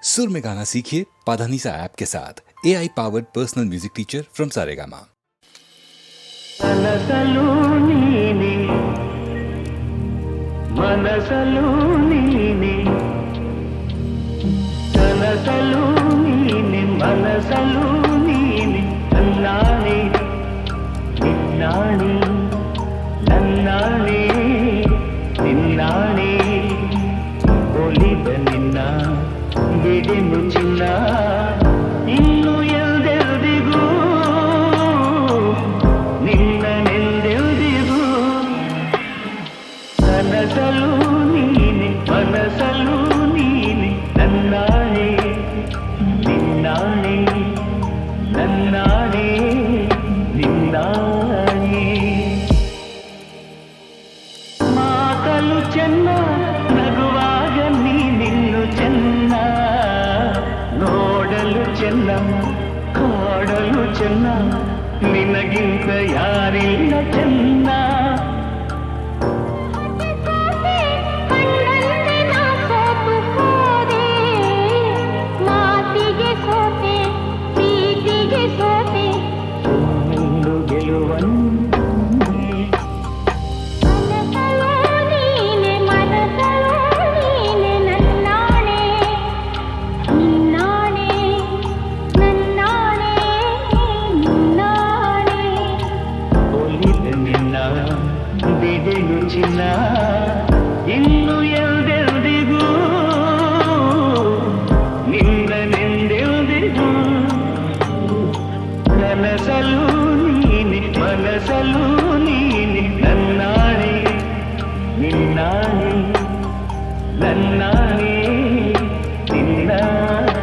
सुर में गाना सीखिए पाधानीसा ऐप के साथ AI powered personal music teacher from Saregama. మనసలు నీనే మనసలు నీనే కనసలు నీనే మనసలు నీనే నన్నానే నిన్నానే నన్నానే నిన్నానే ಒಲಿದ ನಿನ್ನ ಬಿಡೆನು ಚಿನ್ನ ಇನ್ನು ಎಲ್ದೆಲ್ದಿಗೂ ನಿನ್ನನೆಲ್ದೆಲ್ದಿಗೂ ಕನಸಲು ನೀನೆ ಮನಸಲು ನೀನೆ ನನ್ನಾಣೆ ನಿನ್ನಾಣೆ ನನ್ನಾಣೆ ನಿನ್ನಾಣೆ ಮಾತಲು ಚೆನ್ನ ನಗುವಾಗ ನೀನಿನ್ನು ಚೆನ್ನ ನೋಡಲು ಚೆನ್ನ ಕಾಡಲು ಚೆನ್ನ ನಿನಗಿಂತ ಯಾರಿಲ್ಲ ಚೆನ್ನ ಬಿಡೆನು ಚಿನ್ನ ಇನ್ನು ಎಲ್ದೆಲ್ದಿಗೂ ನಿನ್ನನೆಂದೆಲ್ದಿಗೂ ಕನಸಲು ನೀನೆ ಮನಸಲು ನೀನೆ ನನ್ನಾಣೆ ನಿನ್ನಾಣೆ ನನ್ನಾಣೆ ನಿನ್ನಾಣೆ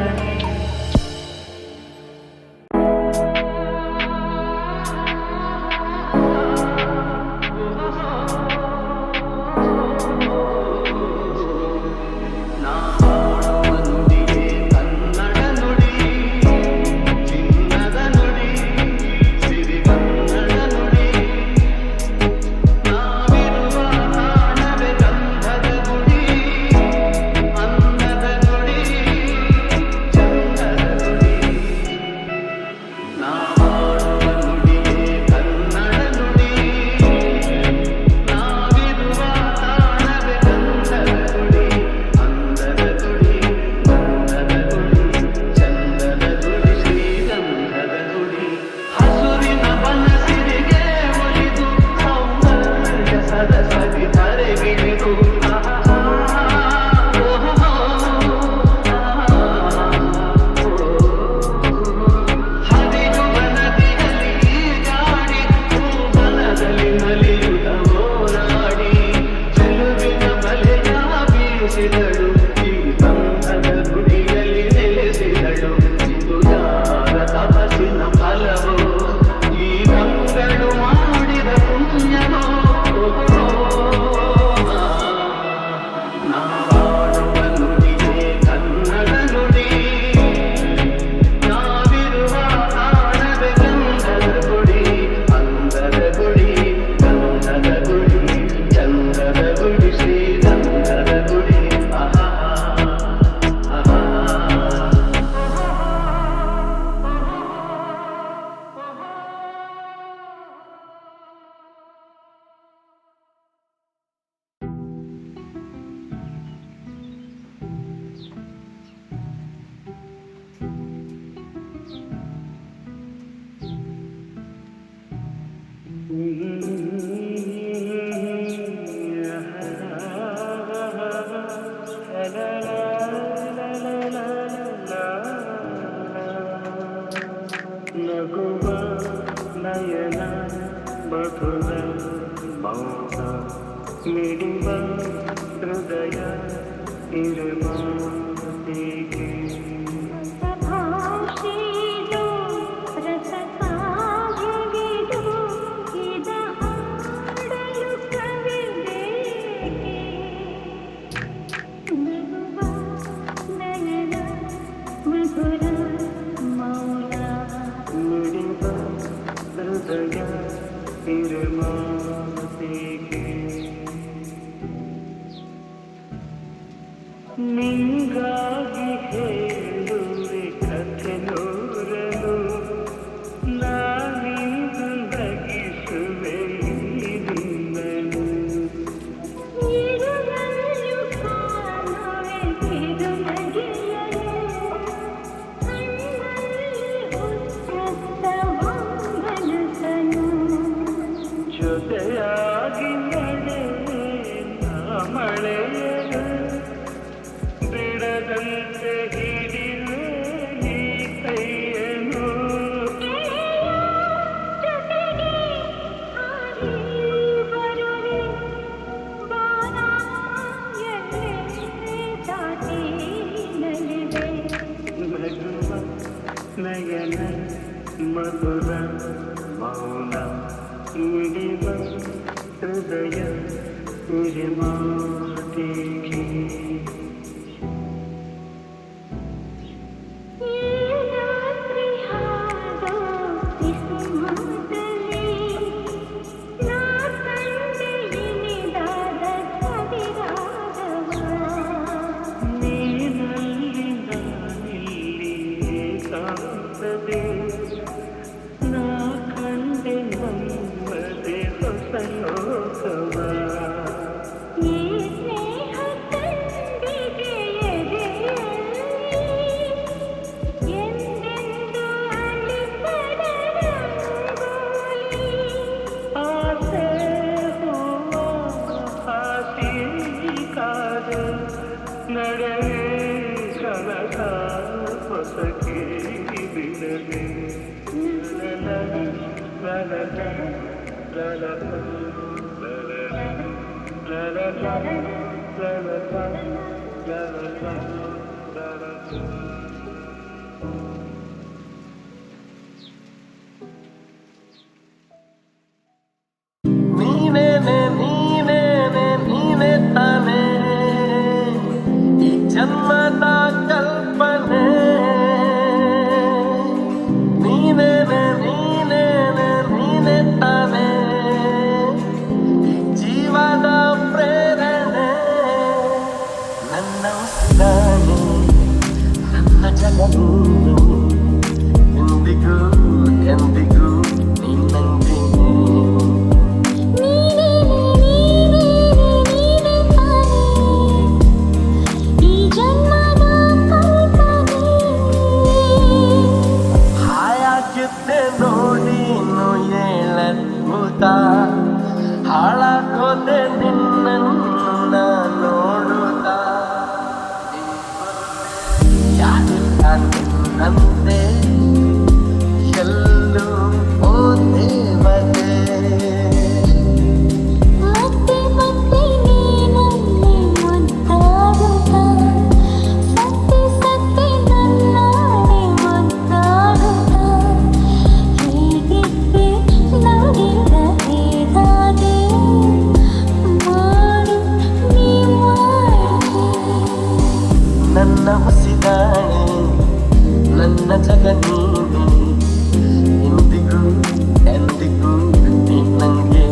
ನಗುವ ನಯನ ಮಧುರ ಮೌನ ಮಿಡಿವ ಹೃದಯ ಇರುವ ಹೀಗೆ ನಿಂಗ मेरे मातेगी ನಾ ಕಂಡೆ ನಮ್ಮದೇ ಹೊಸ ಲೋಕವ ಆಸೆ ಹೂವ ಹಾಸಿ ಕಾದೆ ನಡೆಯೇ ಕನಕ ಹೊಸಕಿ ಬಿಡದೆ ನೀನೇ ತಾನೇ ಈ ಜನ್ಮದ ಕಲ್ಪನೆ ನೀನೇ ತಾನೇ ಜೀವದ ಪ್ರೇರಣೆ ನನ್ನ ಉಸಿರಾಣೆ ನನ್ನ ಜಗನು ಎಂದಿಗೂ ಎಂದಿಗೂ ನಿನ್ನಂತೆ ನೋಡಿನು ಹೇಳದ್ಭುತ ಹಾಳಾಗೋದೆ ನಿನ್ನನ್ನು ನೋಡುತ್ತಾ ಯಾರಿಲ್ಲ ನಿನ್ನಂತೆ ಎಲ್ಲೂ ಓ ದೇವತೆ ನನ್ನ ಉಸಿರಾಣೆ ನನ್ನ ಜಗ ನೀನೆ ಎಂದಿಗೂ ಎಂದಿಗೂ ನಿನ್ನಂಗೆ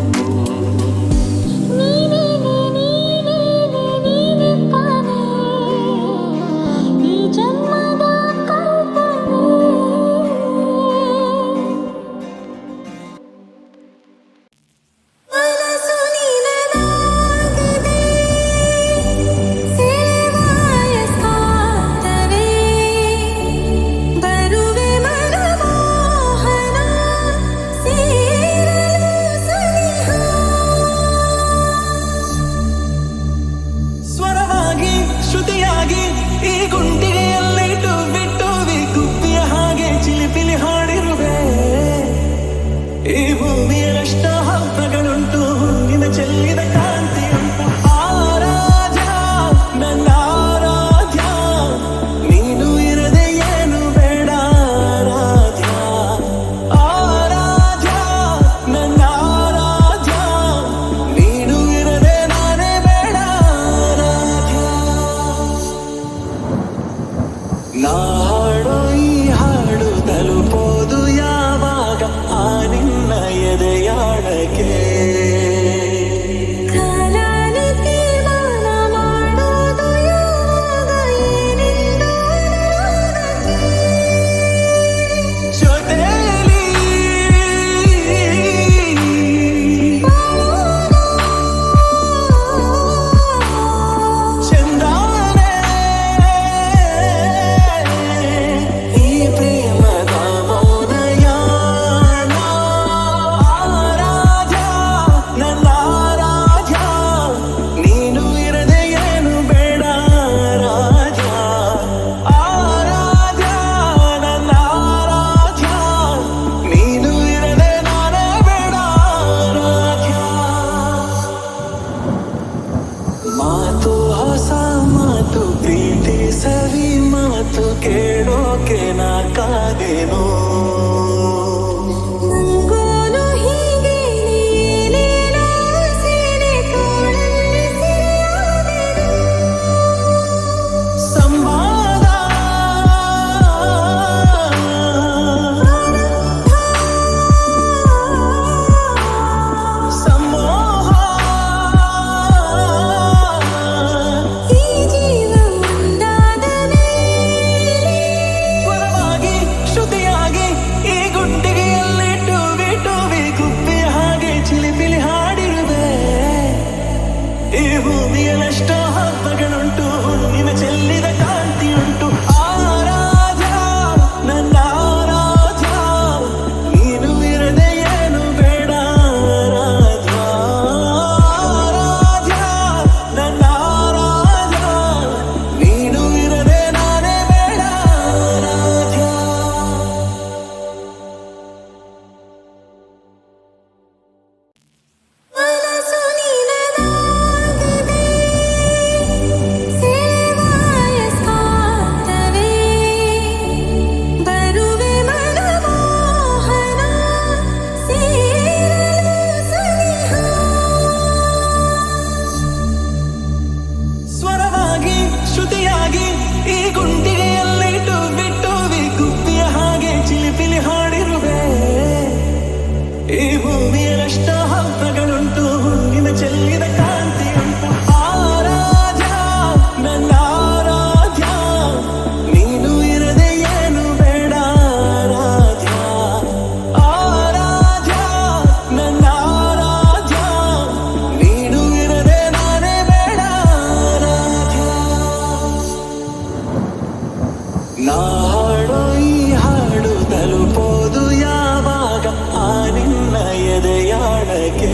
ನಾ ಹಾಡೋ ಈ ಹಾಡು ತಲುಪೋದು ಯಾವಾಗ ಆ ನಿನ್ನ ಎದೆಯಾಳಕ್ಕೆ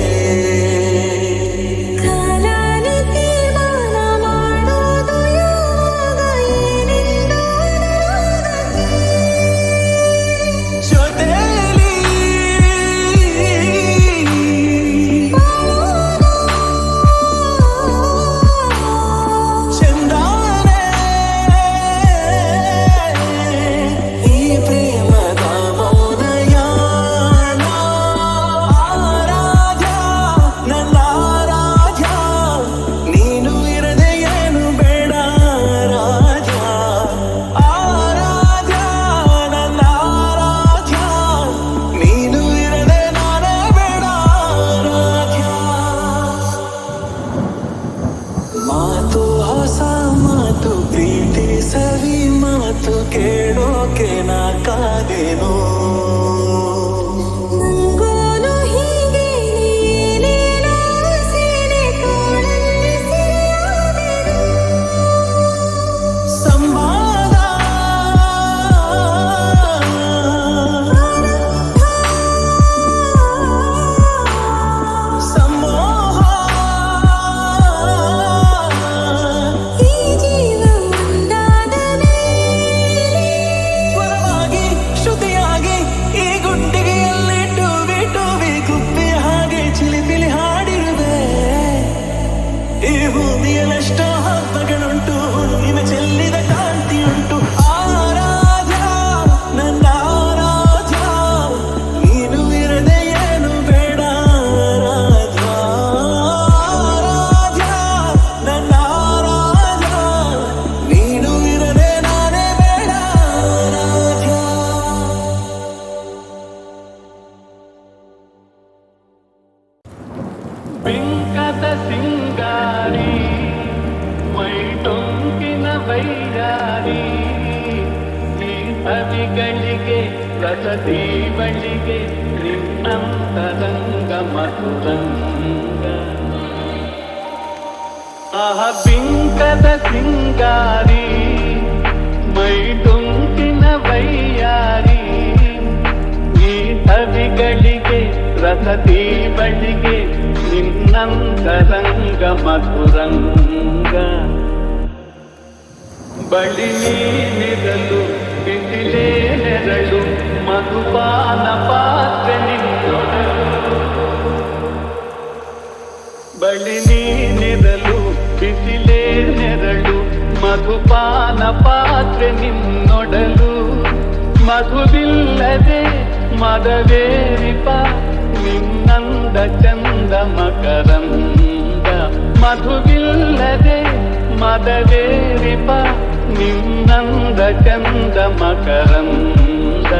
ಕೇಳೋಕೆ ನಾ ಕಾದೇನೋ ಭೂಮಿಯಲ್ಲೆಷ್ಟೋ ಹಬ್ಬಗಳುಂಟು ನಿನ್ನ ಚೆಲ್ಲಿದ ಕಾಂತಿಯುಂಟು ಆರಾಧ್ಯ ನನ್ನ ಆರಾಧ್ಯ ನೀನು ಇರದೆ ಏನು ಬೇಡ ಆರಾಧ್ಯ ಆರಾಧ್ಯ ನನ್ನ ಆರಾಧ್ಯ ನೀನು ಇರದೆ ನಾನೇ ಬೇಡ ಆರಾಧ್ಯ ಬಿಂಕದ ಸಿಂಗಾರಿ ಮೈ ಟೊಂಕಿನ ವೈರಾರಿ ಈ ಸವಿಗಳಿಗೆ ರಸದಿ ಬಳಿಗೆ ನಿನ್ನಂತರಂಗ ಮಧುರಂಗ ಆಹ ಬಿಂಕದ ಸಿಂಗಾರಿ ಮೈ ಟೊಂಕಿನ ವೈಯಾರಿ ಈ ಸವಿಗಳಿಗೆ ರಸದಿ ಬಳಿಗೆ ನಿನ್ನಂತರಂಗ ಮಧುರಂಗ ಬಳಿ ನೀನಿರಲು ಬಿಸಿಲೇ ನೆರಳು ಮಧುಪಾನ ಪಾತ್ರೆ ನಿನ್ನೊಡಲು ಬಳಿ ನೀನಿರಲು ಬಿಸಿಲೇ ನೆರಳು ಮಧುಪಾನ ಪಾತ್ರೆ ನಿನ್ನೊಡಲು ಮಧುವಿಲ್ಲದೆ ಮದವೇರಿಪ ನಿನ್ನಂದ ಚಂದ ಮಕರಂದ ಮಧುವಿಲ್ಲದೆ ಮದವೇರಿಪ ನಿನ್ನಂದ ಚಂದ ಮಕರಂದ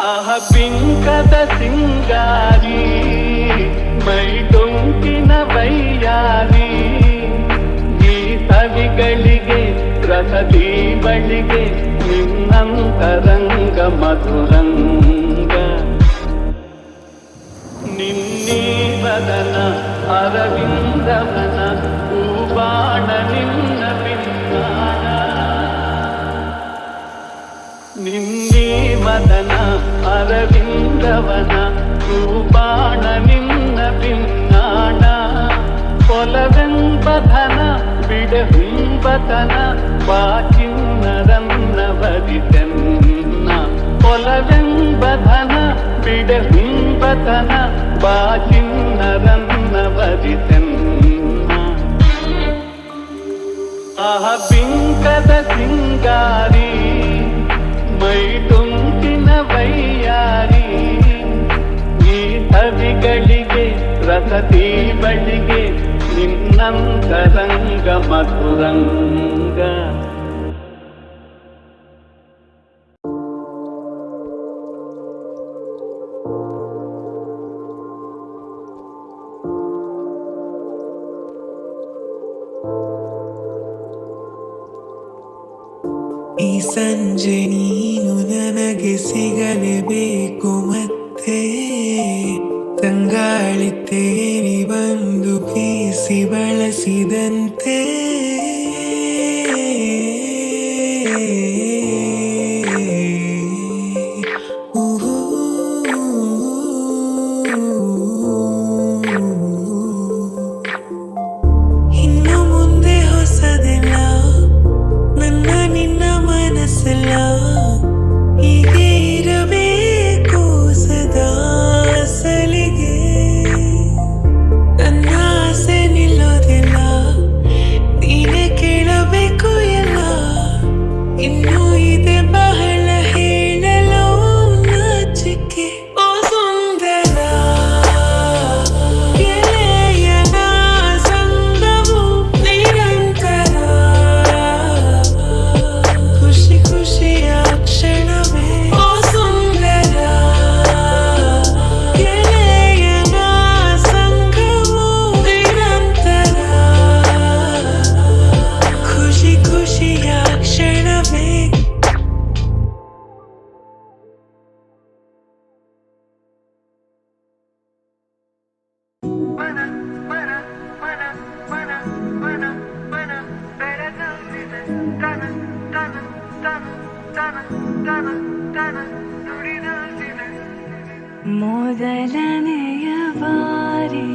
ಆಹ ಬಿಂಕದ ಸಿಂಗಾರಿ ಮೈ ಟೊಂಕಿನ ವೈಯಾರಿ ಈ ಸವಿಗಳಿಗೆ ರಸದಿ ಬಳಿಗೆ ನಿನ್ನಂತರಂಗ ಮಧುರಂಗ ನಿನ್ನೀ ವದನ ಅರವಿಂದವನ ಹೂಬಾಣ ನಿನ್ನ ಪಿನ್ನಾಣ ನಿನ್ನೀ ವದನ ಅರವಿಂದವನ ಹೂಬಾಣ ನಿನ್ನ ಪಿನ್ನಾಣ ಕೊಲವೆಂಬಧನ ಬಿಡಹುಂಬತನ ಬಾಚಿನ್ನರನ್ನ ಬರಿತೆನ್ನ ಕೊಲವೆಂಬಧನ ಬಿಡಹುಂಬತನ ಬಾಚಿನ್ನರನ್ನ ಬರಿತೆನ್ನ ಆಹ ಬಿಂಕದ ಸಿಂಗಾರಿ ಮೈ ಟೊಂಕಿನ ವೈಯಾರಿ ಈ ಸವಿಗಳಿಗೆ ರಸದಿ ಬಳಿಗೆ ನಿನ್ನಂತರಂಗ ಮಧುರಂಗ ಈ ಸಂಜೆ ನೀನು ನನಗೆ ಸಿಗಲೇಬೇಕು ಮತ್ತೆ ತಂಗಾಳಿ ತೇರಿ ಬಂದು ಬೀಸಿ ಬಳಸಿದಂತೆ ಮೊದಲನೆಯ ಬಾರಿ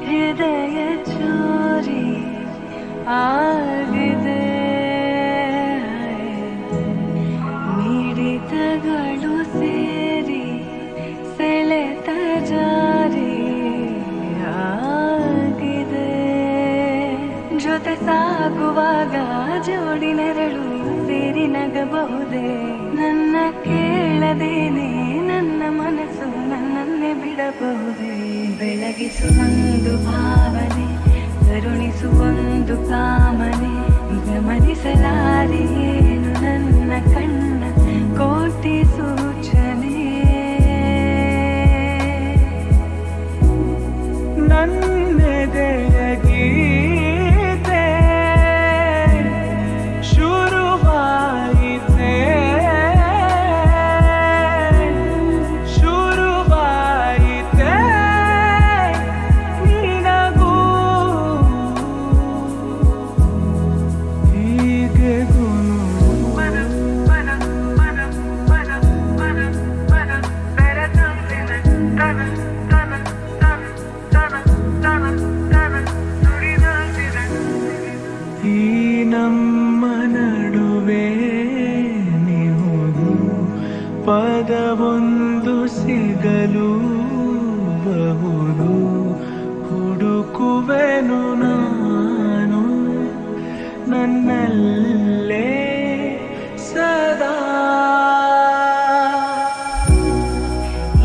ಹೃದಯ ಚೋರಿ ಆಗಿದೆ, ಮಿಡಿತಗಳು ಸೇರಿ ಸೆಳೆತ ಜಾರಿ ಆಗಿದೆ. ಜೊತೆ ಸಾಗುವಾಗ ಜೋಡಿ ನೆರಳು ಸೇರಿ ನಗಬಹುದೇ, ನನ್ನ ಕೇಳದೇನೆ ನನ್ನ ಮನಸ್ಸು ನನ್ನನ್ನೇ ಬಿಡಬಹುದೇ. ಬೆಳಗಿಸುವೊಂದು ಭಾವನೆ, ಕರುಣಿಸುವೊಂದು ಕಾಮನೆ, ಗಮನಿಸಲಾರೆ ಏನು ನನ್ನ ಕಣ್ಣ ಕೋಟಿ ಸೂಚನೆ. ನನ್ನೆದೆಯ ಗೀತೆ ಶುರುವಾಯಿತೆ, ಶುರುವಾಯಿತೆ ನಿನಗೂ ಹೀಗೆ ಈ ನಮ್ಮ ನಡುವೆ ನೀವು ಪದವೊಂದು ಸಿಗಲು ಬಹುದು, ಹುಡುಕುವೆನು ನಾನು ನನ್ನಲ್ಲೇ ಸದಾ.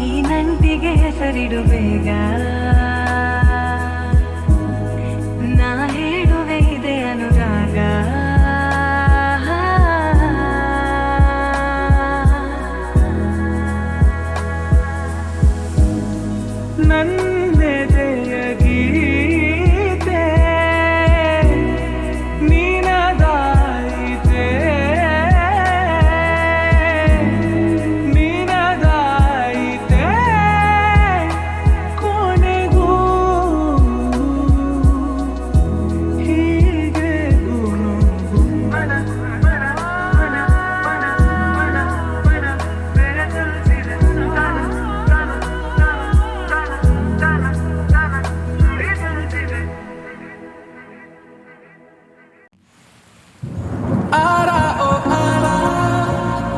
ಈ ನಂಟಿಗೆ ಹೆಸರಿಡು ಬೇಗ, ನಾ ಹೇಳುವೆ ಇದೆ ಅನುರಾಗ. ನನ್ನೆದೆಯ ಗೀತೆ ನಿನದಾಯಿತೆ, ನಿನದಾಯಿತೆ ಕೊನೆಗೂ ಹೀಗೆ ಗುನುಗು. ಆರ ಓ ಆರ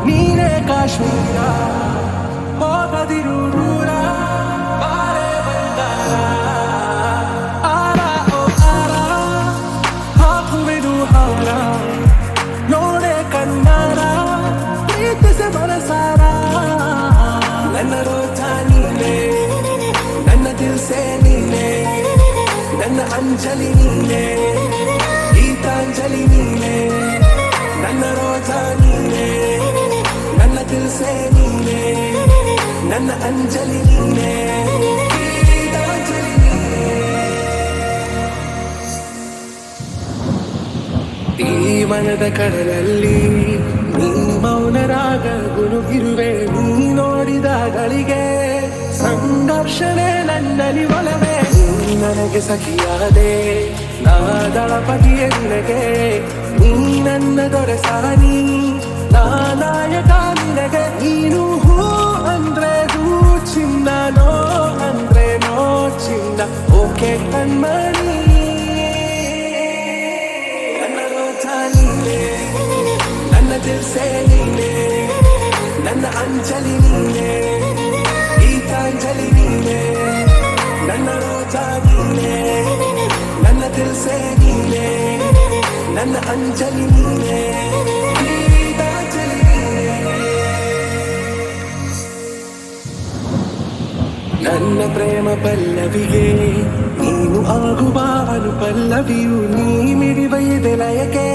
ನೀನೇ ಕಾಶ್ಮೀರ, ಹೋಗದಿರು ದೂರ ಬಾರೆ ಬಂಗಾರ. ಆರ ಓ ಆರ ಹಾಕುವೆನು ಹಾರ, ನೋಡೆ ಕಣ್ಣಾರ ಪ್ರೀತಿಸಿ ಮನಸಾರ. ನನ್ನ ರೋಜಾ ನೀನೆ, ನನ್ನ ದಿಲ್ಸೆ ನೀನೆ, ನನ್ನ ಅಂಜಲಿ ನೀನೆ, ಗೀತಾಂಜಲಿ ನೀನೆ. ನನ್ನ ರೋಜಾ ನೀನೆ, ನನ್ನ ದಿಲ್ಸೆ ನೀನೆ, ನನ್ನ ಅಂಜಲಿ ನೀನೆ, ಗೀತಾಂಜಲಿ ನೀನೆ. ಈ ಮನದ ಕಡಲಲ್ಲಿ ನೀ ಮೌನರಾಗ ಗುನುಗಿರುವೆ, ನೀ ನೋಡಿದ ಗಳಿಗೆ ಸಂಘರ್ಷಣೆ ನನ್ನಲ್ಲಿ ಒಲವೇ. ನೀ ನನಗೆ ಸಖಿಯಾದೆ, ನಾ ದಳಪತಿಯ ನಿನಗೆ, ನೀ ನನ್ನ ದೊರೆ ಸಾನಿ, ನಾ ನಾಯಕ ನಿನಗೆ. ನೀನು ಹೂ ಅಂದ್ರೆ ಹೂ ಚಿನ್ನ, ನೋ ಅಂದ್ರೆ ನೋ ಚಿನ್ನ, ಓಕೆ ಕಣ್ಮಣಿ. ನನ್ನ ರೋಜಾ ನೀನೆ, ನನ್ನ ದಿಲ್ಸೆ ನೀನೆ, ನನ್ನ ಅಂಜಲಿ ನೀನೆ, ಗೀತಾಂಜಲಿ ನೀನೆ. ನನ್ನ ರೋಜಾ ನೀನೆ, ನನ್ನ ದಿಲ್ಸೆ ನೀನೆ, ನನ್ನ ಅಂಜಲಿ ನೀನೆ, ಗೀತಾಂಜಲಿ ನೀನೆ. ನನ್ನ ಪ್ರೇಮ ಪಲ್ಲವಿಗೆ ನೀನು ಆಗುವ ಅನುಪಲ್ಲವಿಯು, ನೀ ಮಿಡಿವ ಎದೆಲಯಕ್ಕೆ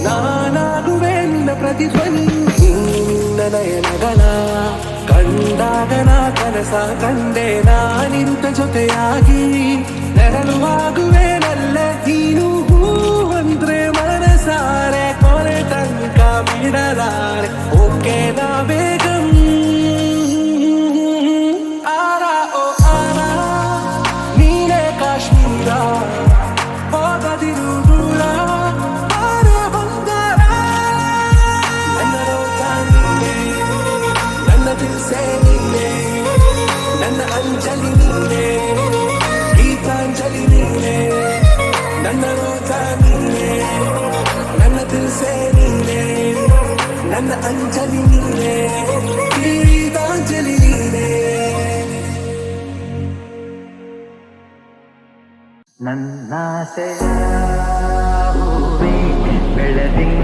ನಾನಾಗುವೆ ನಿನ್ನ ಪ್ರತಿಧ್ವನಿ. ನಿನ್ನ ನಯನಗಳ ಕಂಡಾಗ ನಾ ಕನಸ ಕಂಡೆ, ನಾನಿರುತ್ತ ಜೊತೆಯಾಗಿ ನೆರಳುವಾಗುವೆ ನಲ್ಲೆ. ನೀನು ಹೂ ಅಂದ್ರೆ ಮನಸಾರೆ ಕೊನೆ ತನಕ ಬಿಡಲಾರೆ, ಓಕೆ ನಾ ಬೇಗಂ. ಆರ ಓ ಆರ ನೀನೇ ಕಾಶ್ಮೀರ, ಹೋಗದಿರು ದೂರ ಬಾರೆ ಬಂಗಾರ. ನನ್ನ ಅಂಜಲಿ ನೀನೇ, ಗೀತಾಂಜಲಿ ನೀನೇ. ನನ್ನಾಸೆಯ ಹೂವೇ ಬೆಳದಿಂಗ